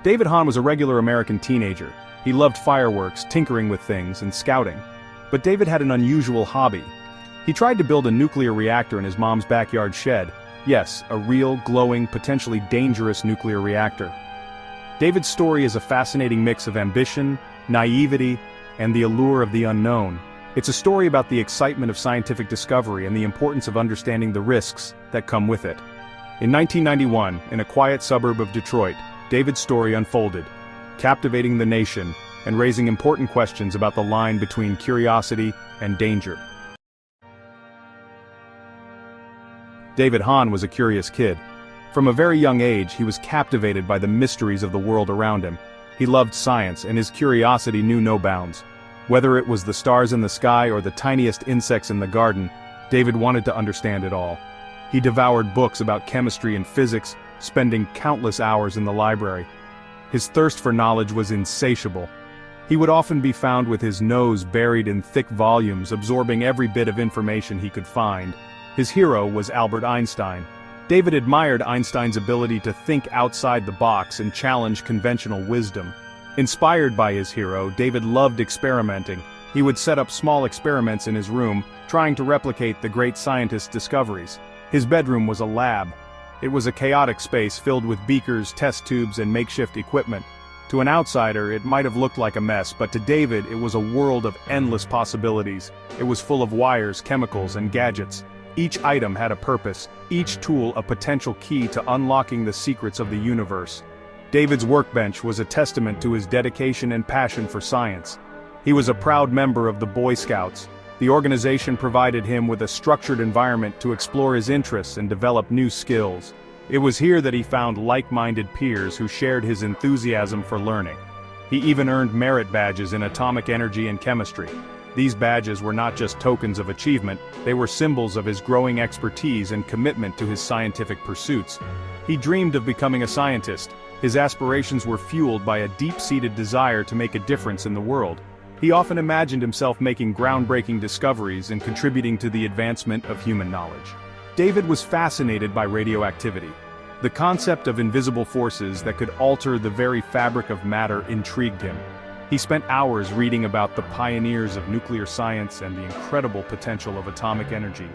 David Hahn was a regular American teenager. He loved fireworks, tinkering with things, and scouting. But David had an unusual hobby. He tried to build a nuclear reactor in his mom's backyard shed. Yes, a real, glowing, potentially dangerous nuclear reactor. David's story is a fascinating mix of ambition, naivety, and the allure of the unknown. It's a story about the excitement of scientific discovery and the importance of understanding the risks that come with it. In 1991, in a quiet suburb of Detroit, David's story unfolded, captivating the nation and raising important questions about the line between curiosity and danger. David Hahn was a curious kid. From a very young age, he was captivated by the mysteries of the world around him. He loved science, and his curiosity knew no bounds. Whether it was the stars in the sky or the tiniest insects in the garden, David wanted to understand it all. He devoured books about chemistry and physics, spending countless hours in the library. His thirst for knowledge was insatiable. He would often be found with his nose buried in thick volumes, absorbing every bit of information he could find. His hero was Albert Einstein. David admired Einstein's ability to think outside the box and challenge conventional wisdom. Inspired by his hero, David loved experimenting. He would set up small experiments in his room, trying to replicate the great scientist's discoveries. His bedroom was a lab. It was a chaotic space filled with beakers, test tubes, and makeshift equipment. To an outsider, it might have looked like a mess, but to David, it was a world of endless possibilities. It was full of wires, chemicals, and gadgets. Each item had a purpose, each tool a potential key to unlocking the secrets of the universe. David's workbench was a testament to his dedication and passion for science. He was a proud member of the Boy Scouts. The organization provided him with a structured environment to explore his interests and develop new skills. It was here that he found like-minded peers who shared his enthusiasm for learning. He even earned merit badges in atomic energy and chemistry. These badges were not just tokens of achievement, they were symbols of his growing expertise and commitment to his scientific pursuits. He dreamed of becoming a scientist. His aspirations were fueled by a deep-seated desire to make a difference in the world. He often imagined himself making groundbreaking discoveries and contributing to the advancement of human knowledge. David was fascinated by radioactivity. The concept of invisible forces that could alter the very fabric of matter intrigued him. He spent hours reading about the pioneers of nuclear science and the incredible potential of atomic energy.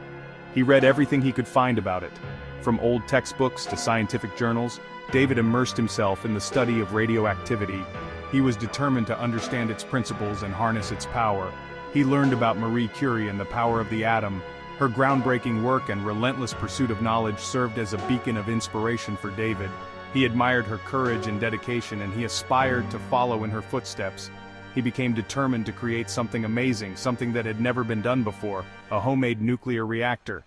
He read everything he could find about it. From old textbooks to scientific journals, David immersed himself in the study of radioactivity. He was determined to understand its principles and harness its power. He learned about Marie Curie and the power of the atom. Her groundbreaking work and relentless pursuit of knowledge served as a beacon of inspiration for David. He admired her courage and dedication, and he aspired to follow in her footsteps. He became determined to create something amazing, something that had never been done before, a homemade nuclear reactor.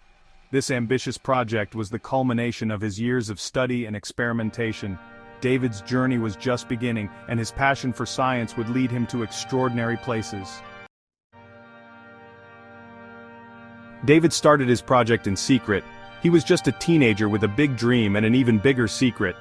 This ambitious project was the culmination of his years of study and experimentation. David's journey was just beginning, and his passion for science would lead him to extraordinary places. David started his project in secret. He was just a teenager with a big dream and an even bigger secret.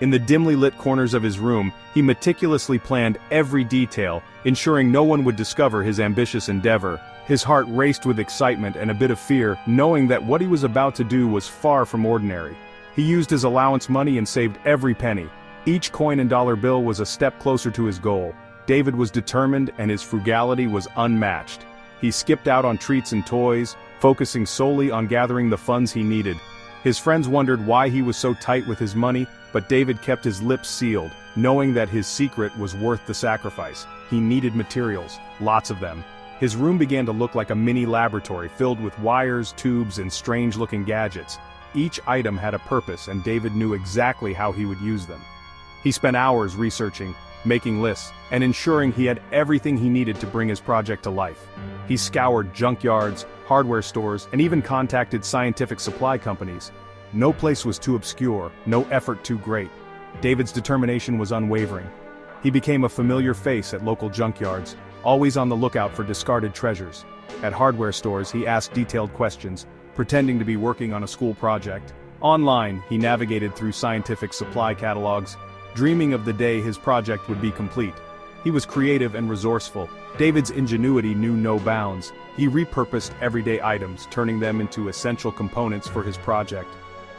In the dimly lit corners of his room, he meticulously planned every detail, ensuring no one would discover his ambitious endeavor. His heart raced with excitement and a bit of fear, knowing that what he was about to do was far from ordinary. He used his allowance money and saved every penny. Each coin and dollar bill was a step closer to his goal. David was determined, and his frugality was unmatched. He skipped out on treats and toys, focusing solely on gathering the funds he needed. His friends wondered why he was so tight with his money, but David kept his lips sealed, knowing that his secret was worth the sacrifice. He needed materials, lots of them. His room began to look like a mini laboratory filled with wires, tubes, and strange-looking gadgets. Each item had a purpose, and David knew exactly how he would use them. He spent hours researching, making lists, and ensuring he had everything he needed to bring his project to life. He scoured junkyards, hardware stores, and even contacted scientific supply companies. No place was too obscure, no effort too great. David's determination was unwavering. He became a familiar face at local junkyards, always on the lookout for discarded treasures. At hardware stores, he asked detailed questions, pretending to be working on a school project. Online, he navigated through scientific supply catalogs, dreaming of the day his project would be complete. He was creative and resourceful. David's ingenuity knew no bounds. He repurposed everyday items, turning them into essential components for his project.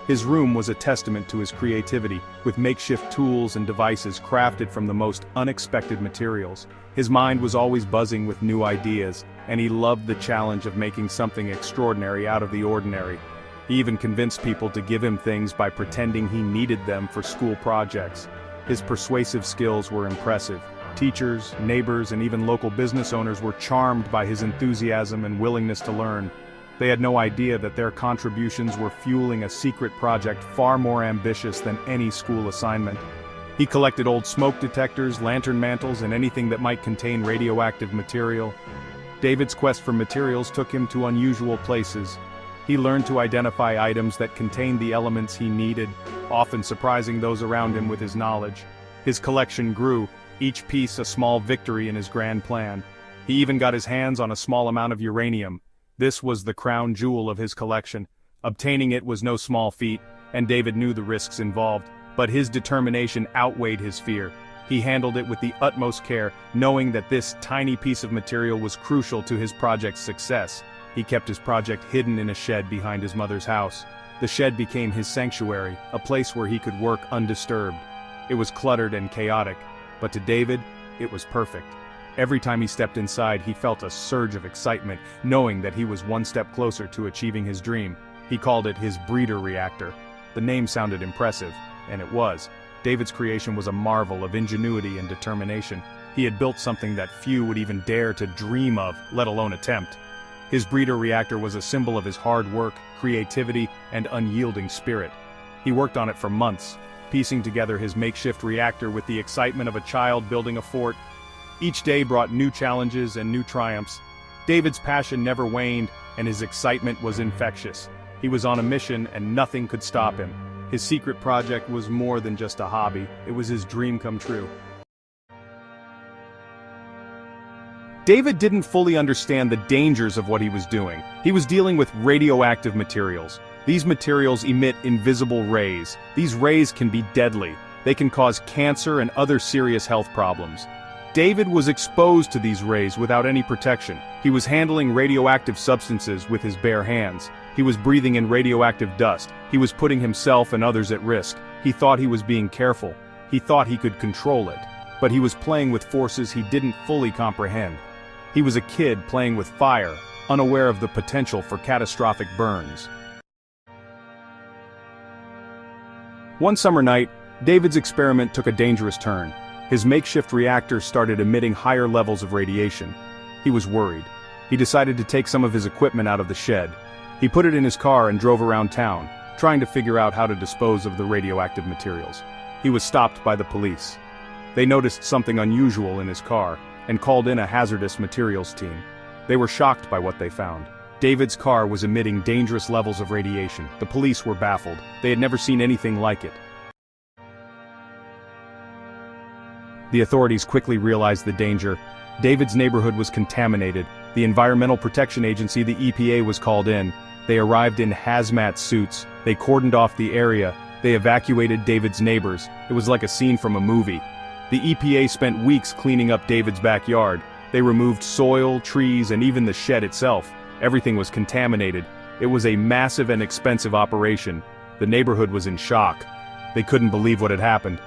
His room was a testament to his creativity, with makeshift tools and devices crafted from the most unexpected materials. His mind was always buzzing with new ideas, and he loved the challenge of making something extraordinary out of the ordinary. He even convinced people to give him things by pretending he needed them for school projects. His persuasive skills were impressive. Teachers, neighbors, and even local business owners were charmed by his enthusiasm and willingness to learn. They had no idea that their contributions were fueling a secret project far more ambitious than any school assignment. He collected old smoke detectors, lantern mantles, and anything that might contain radioactive material. David's quest for materials took him to unusual places. He learned to identify items that contained the elements he needed, often surprising those around him with his knowledge. His collection grew, each piece a small victory in his grand plan. He even got his hands on a small amount of uranium. This was the crown jewel of his collection. Obtaining it was no small feat, and David knew the risks involved, but his determination outweighed his fear. He handled it with the utmost care, knowing that this tiny piece of material was crucial to his project's success. He kept his project hidden in a shed behind his mother's house. The shed became his sanctuary, a place where he could work undisturbed. It was cluttered and chaotic, but to David, it was perfect. Every time he stepped inside, he felt a surge of excitement, knowing that he was one step closer to achieving his dream. He called it his breeder reactor. The name sounded impressive, and it was. David's creation was a marvel of ingenuity and determination. He had built something that few would even dare to dream of, let alone attempt. His breeder reactor was a symbol of his hard work, creativity, and unyielding spirit. He worked on it for months, piecing together his makeshift reactor with the excitement of a child building a fort. Each day brought new challenges and new triumphs. David's passion never waned, and his excitement was infectious. He was on a mission, and nothing could stop him. His secret project was more than just a hobby, it was his dream come true. David didn't fully understand the dangers of what he was doing. He was dealing with radioactive materials. These materials emit invisible rays. These rays can be deadly. They can cause cancer and other serious health problems. David was exposed to these rays without any protection. He was handling radioactive substances with his bare hands. He was breathing in radioactive dust. He was putting himself and others at risk. He thought he was being careful. He thought he could control it. But he was playing with forces he didn't fully comprehend. He was a kid playing with fire, unaware of the potential for catastrophic burns. One summer night, David's experiment took a dangerous turn. His makeshift reactor started emitting higher levels of radiation. He was worried. He decided to take some of his equipment out of the shed. He put it in his car and drove around town, trying to figure out how to dispose of the radioactive materials. He was stopped by the police. They noticed something unusual in his car, and called in a hazardous materials team. They were shocked by what they found. David's car was emitting dangerous levels of radiation. The police were baffled. They had never seen anything like it. The authorities quickly realized the danger. David's neighborhood was contaminated. The Environmental Protection Agency, the EPA, was called in. They arrived in hazmat suits. They cordoned off the area. They evacuated David's neighbors. It was like a scene from a movie. The EPA spent weeks cleaning up David's backyard. They removed soil, trees, and even the shed itself. Everything was contaminated. It was a massive and expensive operation. The neighborhood was in shock. They couldn't believe what had happened.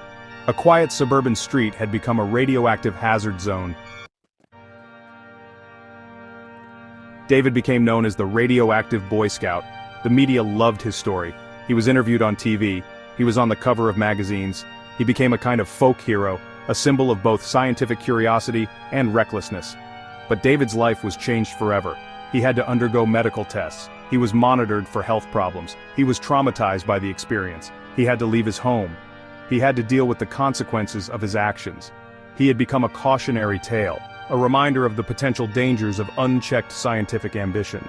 A quiet suburban street had become a radioactive hazard zone. David became known as the Radioactive Boy Scout. The media loved his story. He was interviewed on TV. He was on the cover of magazines. He became a kind of folk hero, a symbol of both scientific curiosity and recklessness. But David's life was changed forever. He had to undergo medical tests. He was monitored for health problems. He was traumatized by the experience. He had to leave his home. He had to deal with the consequences of his actions. He had become a cautionary tale, a reminder of the potential dangers of unchecked scientific ambition.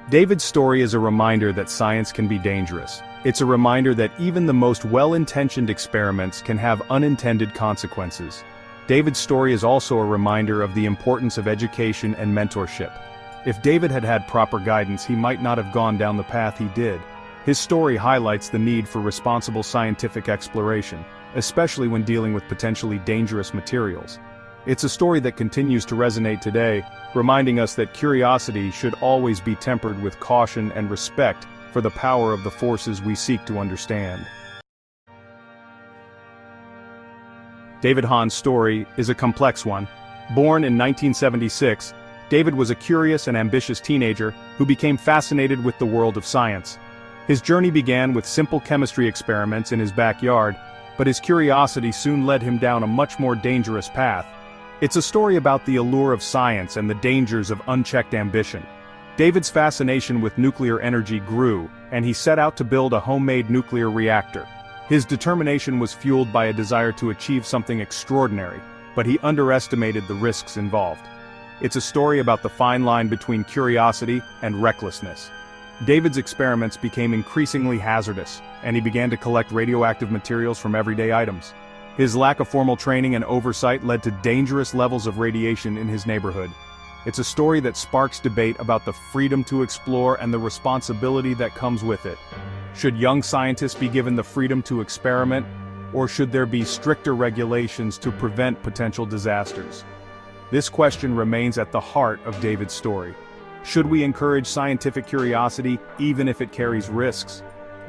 David's story is a reminder that science can be dangerous. It's a reminder that even the most well-intentioned experiments can have unintended consequences. David's story is also a reminder of the importance of education and mentorship. If David had had proper guidance, he might not have gone down the path he did. His story highlights the need for responsible scientific exploration, especially when dealing with potentially dangerous materials. It's a story that continues to resonate today, reminding us that curiosity should always be tempered with caution and respect for the power of the forces we seek to understand. David Hahn's story is a complex one. Born in 1976, David was a curious and ambitious teenager who became fascinated with the world of science. His journey began with simple chemistry experiments in his backyard, but his curiosity soon led him down a much more dangerous path. It's a story about the allure of science and the dangers of unchecked ambition. David's fascination with nuclear energy grew, and he set out to build a homemade nuclear reactor. His determination was fueled by a desire to achieve something extraordinary, but he underestimated the risks involved. It's a story about the fine line between curiosity and recklessness. David's experiments became increasingly hazardous, and he began to collect radioactive materials from everyday items. His lack of formal training and oversight led to dangerous levels of radiation in his neighborhood. It's a story that sparks debate about the freedom to explore and the responsibility that comes with it. Should young scientists be given the freedom to experiment, or should there be stricter regulations to prevent potential disasters? This question remains at the heart of David's story. Should we encourage scientific curiosity even if it carries risks?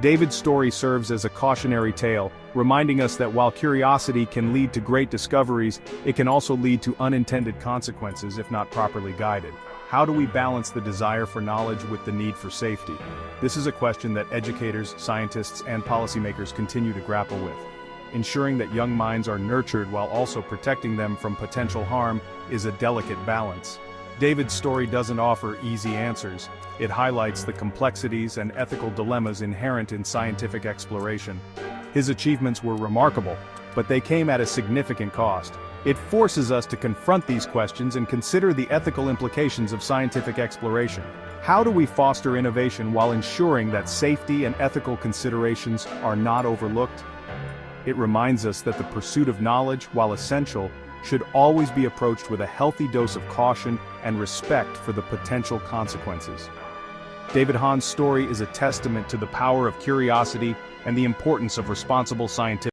David's story serves as a cautionary tale, reminding us that while curiosity can lead to great discoveries, it can also lead to unintended consequences if not properly guided. How do we balance the desire for knowledge with the need for safety? This is a question that educators, scientists, and policymakers continue to grapple with. Ensuring that young minds are nurtured while also protecting them from potential harm is a delicate balance. David's story doesn't offer easy answers. It highlights the complexities and ethical dilemmas inherent in scientific exploration. His achievements were remarkable, but they came at a significant cost. It forces us to confront these questions and consider the ethical implications of scientific exploration. How do we foster innovation while ensuring that safety and ethical considerations are not overlooked? It reminds us that the pursuit of knowledge, while essential, should always be approached with a healthy dose of caution and respect for the potential consequences. David Hahn's story is a testament to the power of curiosity and the importance of responsible scientific